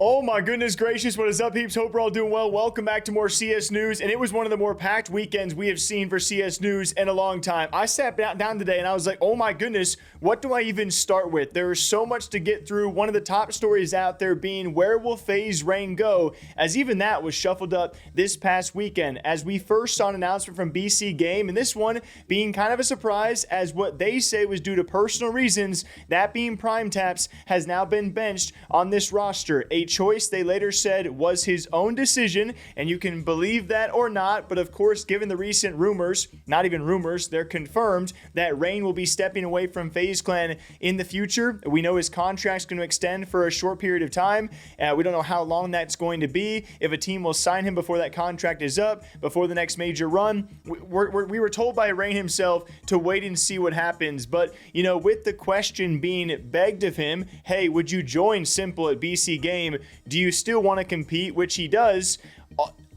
Oh my goodness gracious, what is up, peeps? Hope we're all doing well. Welcome back to more CS News, and it was one of the more packed weekends we have seen for CS News in a long time. I sat down today and I was like, oh my goodness, what do I even start with? There is so much to get through. One of the top stories out there being, where will FaZe Rain go? As even that was shuffled up this past weekend, as we first saw an announcement from BC Game, and this one being kind of a surprise, as what they say was due to personal reasons, that being PrimeTaps has now been benched on this roster. A choice they later said was his own decision, and you can believe that or not, but of course, given the recent rumors, not even rumors, they're confirmed that Rain will be stepping away from FaZe Clan in the future. We know his contract's going to extend for a short period of time. We don't know how long that's going to be, if a team will sign him before that contract is up, before the next major run. We were told by Rain himself to wait and see what happens, but, you know, with the question being begged of him, hey, would you join Simple at BC Game? Do you still want to compete? Which he does.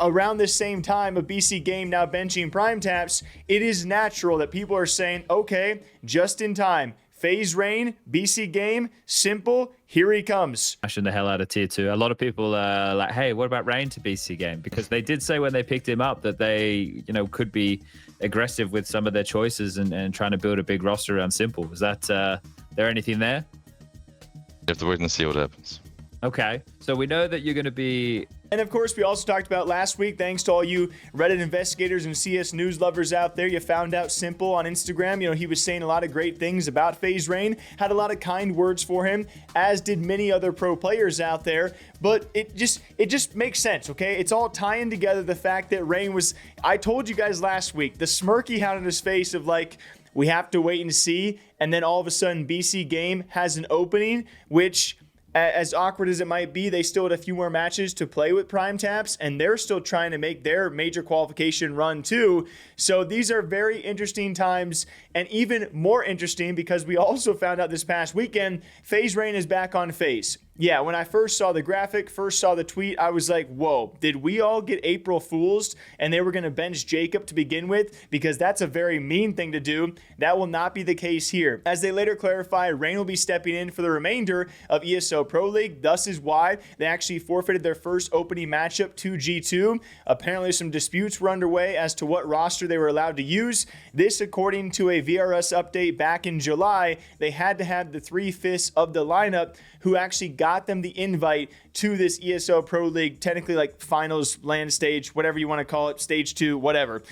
Around the same time of BC Game now benching PrimeTaps, it is natural that people are saying, okay, just in time. FaZe Rain, BC Game, Simple, here he comes. Smashing the hell out of tier 2. A lot of people are like, hey, what about Rain to BC Game? Because they did say when they picked him up that they, you know, could be aggressive with some of their choices and trying to build a big roster around Simple. Was that, there anything there? You have to wait and see what happens. Okay, so we know that you're going to be... And of course, we also talked about last week, thanks to all you Reddit investigators and CS news lovers out there, you found out Simple on Instagram. You know, he was saying a lot of great things about FaZe Rain, had a lot of kind words for him, as did many other pro players out there. But it just makes sense, okay? It's all tying together the fact that Rain was... I told you guys last week, the smirk he had on his face of like, we have to wait and see, and then all of a sudden BC Game has an opening, which... as awkward as it might be, they still had a few more matches to play with PrimeTaps, and they're still trying to make their major qualification run too. So these are very interesting times, and even more interesting because we also found out this past weekend, FaZe Rain is back on FaZe. Yeah, when I first saw the graphic, first saw the tweet, I was like, whoa, did we all get April Fools and they were going to bench Jacob to begin with? Because that's a very mean thing to do. That will not be the case here. As they later clarify, Rain will be stepping in for the remainder of ESL Pro League. Thus is why they actually forfeited their first opening matchup to G2. Apparently some disputes were underway as to what roster they were allowed to use. This, according to a VRS update back in July, they had to have the 3/5 of the lineup who actually got them the invite to this ESL Pro League, technically like finals, land stage, whatever you want to call it, stage 2, whatever.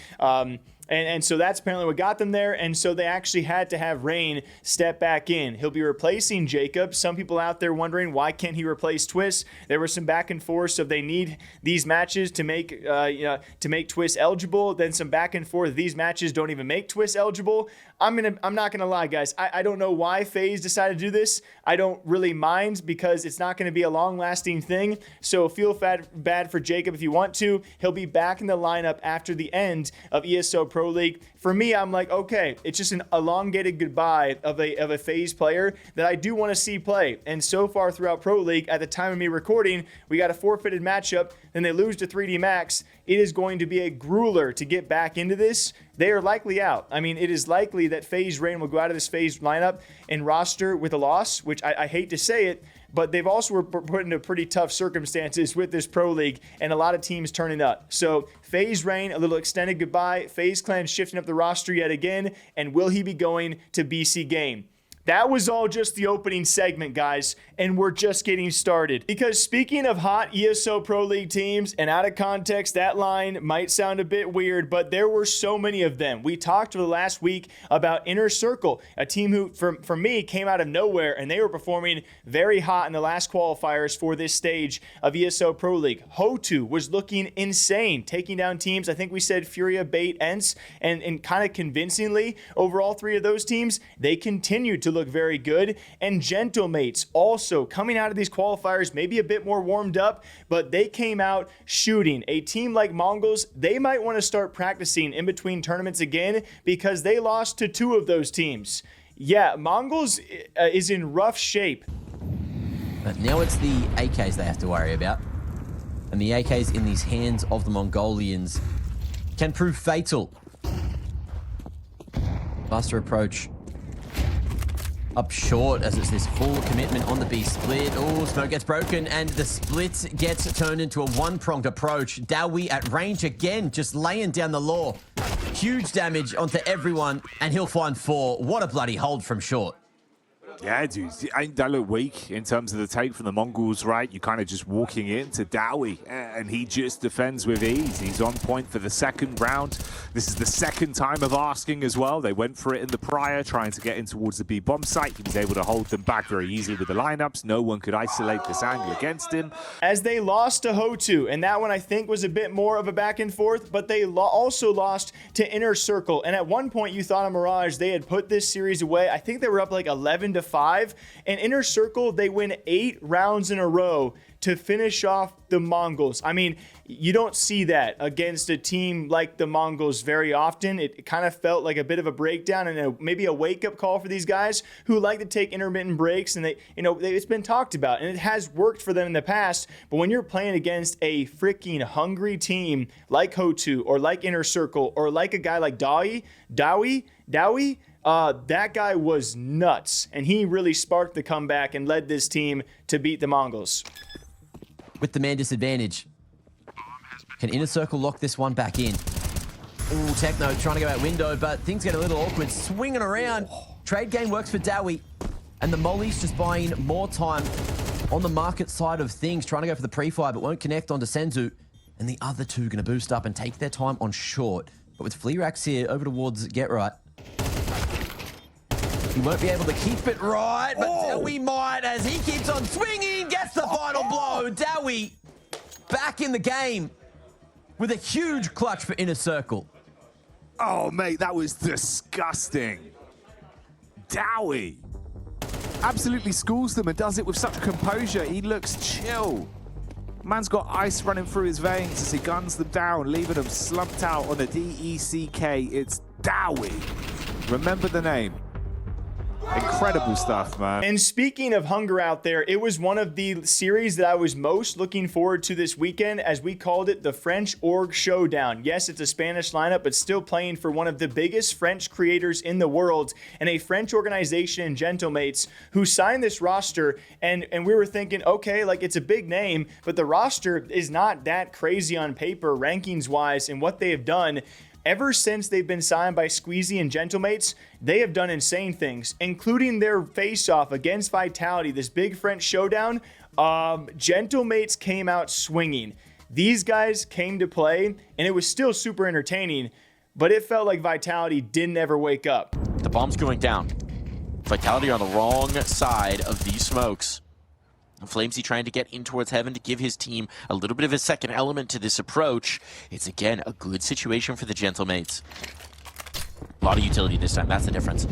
And so that's apparently what got them there. And so they actually had to have Rain step back in. He'll be replacing Jacob. Some people out there wondering, why can't he replace Twist? There was some back and forth of they need these matches to make Twist eligible. Then some back and forth. These matches don't even make Twist eligible. I'm not gonna lie, guys. I don't know why FaZe decided to do this. I don't really mind because it's not gonna be a long-lasting thing. So feel bad for Jacob if you want to. He'll be back in the lineup after the end of ESL Pro League. For me, I'm like, okay, it's just an elongated goodbye of a FaZe player that I do want to see play. And so far throughout Pro League, at the time of me recording, we got a forfeited matchup, then they lose to 3D Max. It is going to be a grueler to get back into this. They are likely out. I mean, it is likely that FaZe Rain will go out of this FaZe lineup and roster with a loss, which I hate to say it, but they've also were put into pretty tough circumstances with this Pro League and a lot of teams turning up. So FaZe Rain, a little extended goodbye. FaZe Clan shifting up the roster yet again, and will he be going to BC Game? That was all just the opening segment, guys, and we're just getting started. Because speaking of hot ESL Pro League teams, and out of context, that line might sound a bit weird, but there were so many of them. We talked for the last week about Inner Circle, a team who, for me, came out of nowhere, and they were performing very hot in the last qualifiers for this stage of ESL Pro League. Hotu was looking insane, taking down teams, I think we said Furia, Bait, Ents, and kind of convincingly over all three of those teams, they continued to look very good. And Gentlemates also coming out of these qualifiers maybe a bit more warmed up, but they came out shooting. A team like Mongolz, they might want to start practicing in between tournaments again because they lost to 2 of those teams. Yeah, Mongolz is in rough shape. But now it's the AKs they have to worry about. And the AKs in these hands of the Mongolians can prove fatal. Faster approach up short as it's this full commitment on the B split. Oh, smoke gets broken and the split gets turned into a one-pronged approach. Dowie at range again, just laying down the law. Huge damage onto everyone, and he'll find 4. What a bloody hold from short. Yeah, dude, ain't that look weak in terms of the take from the Mongolz, right? You're kind of just walking into Dowie, and he just defends with ease. He's on point for the second round. This is the second time of asking as well. They went for it in the prior, trying to get in towards the B bomb site. He was able to hold them back very easily with the lineups. No one could isolate this angle against him. As they lost to Hotu, and that one I think was a bit more of a back and forth, but they also lost to Inner Circle. And at one point you thought on Mirage they had put this series away. I think they were up like 11-5. And Inner Circle, they win 8 rounds in a row to finish off the Mongolz. I mean, you don't see that against a team like the Mongolz very often. It kind of felt like a bit of a breakdown and maybe a wake-up call for these guys who like to take intermittent breaks, and it's been talked about, and it has worked for them in the past. But when you're playing against a freaking hungry team like Hotu or like Inner Circle or like a guy like Dowie, that guy was nuts, and he really sparked the comeback and led this team to beat the Mongolz. With the man disadvantage, can Inner Circle lock this one back in? Ooh, Techno trying to go out window, but things get a little awkward. Swinging around. Trade game works for Dowie, and the Molly's just buying more time on the market side of things, trying to go for the pre-fire, but won't connect onto Senzu. And the other two going to boost up and take their time on short. But with Flea Racks here over towards Get Right, he won't be able to keep it right, but Dowie might as he keeps on swinging, gets the final blow. Dowie back in the game with a huge clutch for Inner Circle. Oh, mate, that was disgusting. Dowie absolutely schools them and does it with such composure. He looks chill. Man's got ice running through his veins as he guns them down, leaving them slumped out on a DECK. It's Dowie. Remember the name. Incredible stuff, man. And speaking of hunger out there, it was one of the series that I was most looking forward to this weekend, as we called it the French Org Showdown. Yes, it's a Spanish lineup, but still playing for one of the biggest French creators in the world, and a French organization, Gentlemates, who signed this roster. And we were thinking, okay, like, it's a big name, but the roster is not that crazy on paper, rankings-wise, and what they have done. Ever since they've been signed by Squeezy and Gentlemates, they have done insane things, including their face-off against Vitality, this big French showdown. Gentlemates came out swinging. These guys came to play, and it was still super entertaining, but it felt like Vitality didn't ever wake up. The bomb's going down. Vitality on the wrong side of these smokes. Flamesy trying to get in towards heaven to give his team a little bit of a second element to this approach. It's, again, a good situation for the Gentlemates. A lot of utility this time, that's the difference.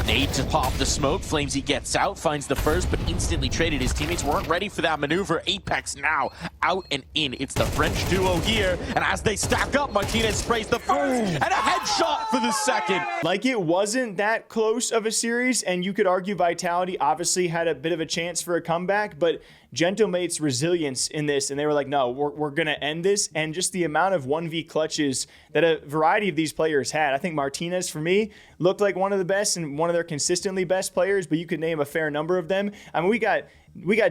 Nade to pop the smoke. Flamesy gets out, finds the first, but instantly traded. His teammates weren't ready for that maneuver. Apex now out and in. It's the French duo here, and as they stack up, Martinez sprays the first, and a headshot for the second. Like, it wasn't that close of a series, and you could argue Vitality obviously had a bit of a chance for a comeback, but Gentlemates' resilience in this, and they were like, no, we're going to end this. And just the amount of 1v clutches that a variety of these players had. I think Martinez, for me, looked like one of the best and one of their consistently best players, but you could name a fair number of them. I mean, we got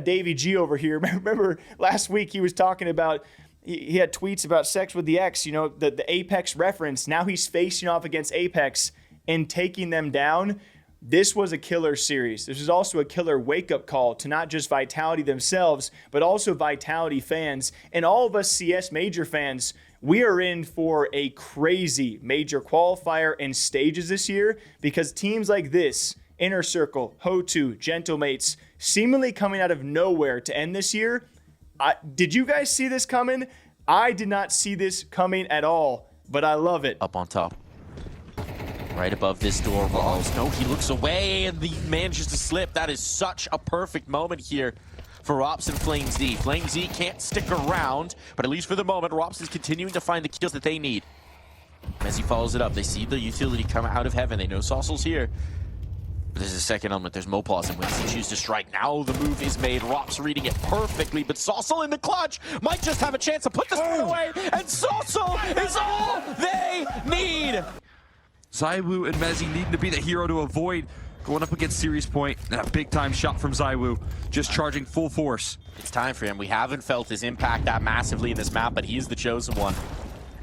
Davey G over here. Remember last week he was talking about, he had tweets about sex with the X, you know, the Apex reference. Now he's facing off against Apex and taking them down. This was a killer series. This was also a killer wake-up call to not just Vitality themselves, but also Vitality fans. And all of us CS Major fans, we are in for a crazy major qualifier and stages this year, because teams like this, Inner Circle, Hotu, Gentlemates, seemingly coming out of nowhere to end this year. Did you guys see this coming? I did not see this coming at all, but I love it. Up on top. Right above this door walls. No, he looks away and he manages to slip. That is such a perfect moment here for Rops and FlameZ. FlameZ can't stick around, but at least for the moment, Rops is continuing to find the kills that they need. As he follows it up, they see the utility come out of heaven. They know Saucel's here. But there's a second element. There's Mopause, and when they choose to strike, now the move is made. Rops reading it perfectly, but Saucel in the clutch might just have a chance to put this one away, and Saucel is all they need. Zaiwu and Mezzi needing to be the hero to avoid Going up against Series Point, and a big-time shot from Zywoo, just charging full force. It's time for him. We haven't felt his impact that massively in this map, but he's the chosen one.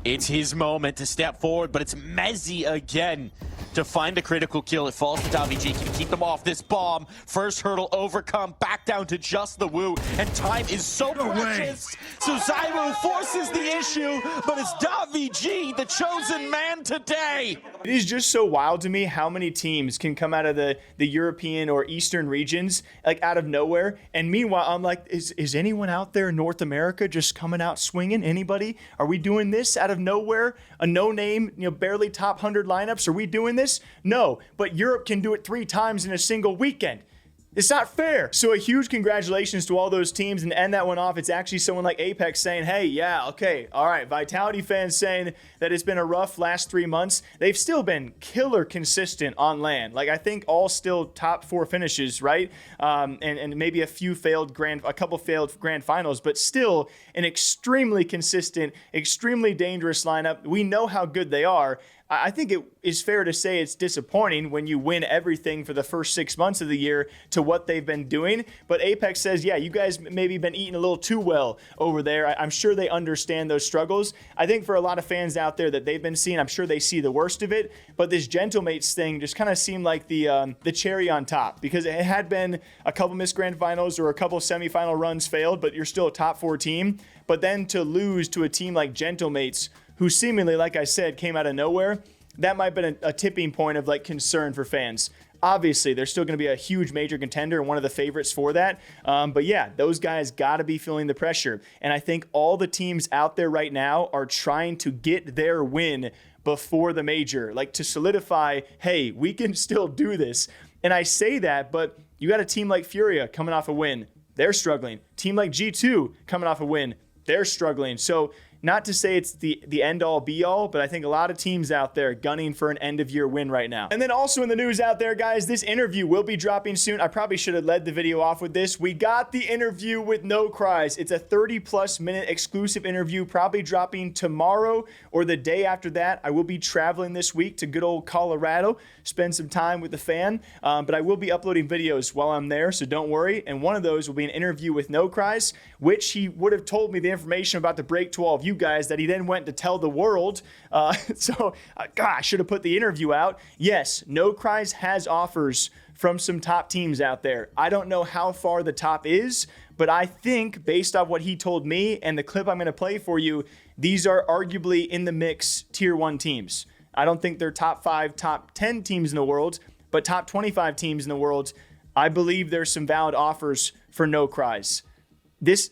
It's his moment to step forward, but it's Mezzy again to find a critical kill. It falls to DaVG. Can keep them off this bomb. First hurdle overcome, back down to just the Woo, and time is so precious. So Zywoo forces the issue, but it's DaVG, the chosen man today. It is just so wild to me how many teams can come out of the European or Eastern regions, like out of nowhere. And meanwhile, I'm like, is anyone out there in North America just coming out swinging? Anybody? Are we doing this out of nowhere? A no-name, barely top 100 lineups? Are we doing this? No, but Europe can do it 3 times in a single weekend. It's not fair. So a huge congratulations to all those teams, and to end that one off, it's actually someone like Apex saying, hey, yeah, okay, all right. Vitality fans saying that it's been a rough last 3 months. They've still been killer consistent on LAN. Like, I think all still top 4 finishes, right? And maybe a couple failed grand finals, but still an extremely consistent, extremely dangerous lineup. We know how good they are. I think it is fair to say it's disappointing when you win everything for the first 6 months of the year to what they've been doing. But Apex says, yeah, you guys maybe been eating a little too well over there. I'm sure they understand those struggles. I think for a lot of fans out there that they've been seeing, I'm sure they see the worst of it. But this Gentlemates thing just kind of seemed like the cherry on top, because it had been a couple missed grand finals or a couple semifinal runs failed, but you're still a top 4 team. But then to lose to a team like Gentlemates, who seemingly, like I said, came out of nowhere, that might have been a tipping point of like concern for fans. Obviously, they're still going to be a huge major contender and one of the favorites for that. But yeah, those guys got to be feeling the pressure. And I think all the teams out there right now are trying to get their win before the major, like to solidify, hey, we can still do this. And I say that, but you got a team like Furia coming off a win. They're struggling. Team like G2 coming off a win. They're struggling. So not to say it's the end-all be-all, but I think a lot of teams out there gunning for an end-of-year win right now. And then also in the news out there, guys, this interview will be dropping soon. I probably should have led the video off with this. We got the interview with NoCries. It's a 30-plus minute exclusive interview, probably dropping tomorrow or the day after that. I will be traveling this week to good old Colorado, spend some time with the fan, but I will be uploading videos while I'm there, so don't worry. And one of those will be an interview with NoCries, which he would have told me the information about the break to all of you guys that he then went to tell the world. God, I should have put the interview out. Yes, NoCries has offers from some top teams out there. I don't know how far the top is, but I think based off what he told me and the clip I'm going to play for you, these are arguably in the mix tier 1 teams. I don't think they're top 5, top 10 teams in the world, but top 25 teams in the world. I believe there's some valid offers for NoCries. This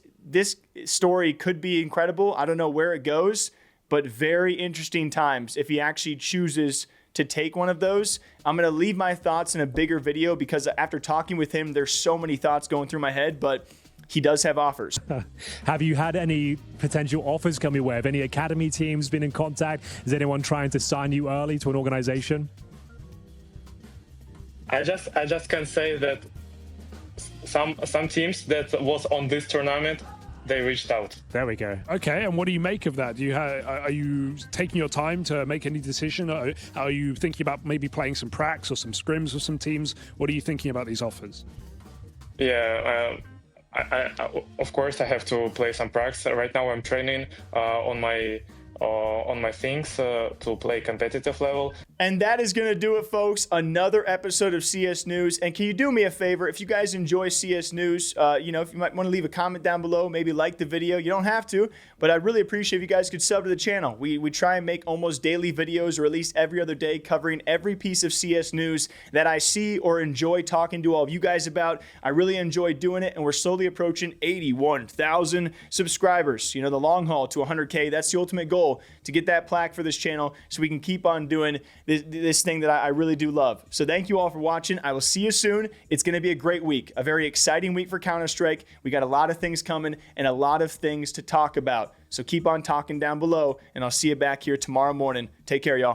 story could be incredible. I don't know where it goes, but very interesting times if he actually chooses to take one of those. I'm going to leave my thoughts in a bigger video because after talking with him, there's so many thoughts going through my head, but he does have offers. Have you had any potential offers come your way? Have any academy teams been in contact? Is anyone trying to sign you early to an organization? I just can say that some teams that was on this tournament, they reached out. There we go. Okay, and what do you make of that? Are you taking your time to make any decision? Are you thinking about maybe playing some pracs or some scrims with some teams? What are you thinking about these offers? Yeah, I of course I have to play some pracs. Right now I'm training on my things to play competitive level. And that is going to do it, folks. Another episode of CS News. And can you do me a favor? If you guys enjoy CS News, if you might want to leave a comment down below, maybe like the video. You don't have to, but I'd really appreciate if you guys could sub to the channel. We try and make almost daily videos, or at least every other day, covering every piece of CS News that I see or enjoy talking to all of you guys about. I really enjoy doing it, and we're slowly approaching 81,000 subscribers. The long haul to 100K. That's the ultimate goal, to get that plaque for this channel so we can keep on doing this thing that I really do love. So thank you all for watching. I will see you soon. It's going to be a great week, a very exciting week for Counter-Strike. We got a lot of things coming and a lot of things to talk about. So keep on talking down below, and I'll see you back here tomorrow morning. Take care, y'all.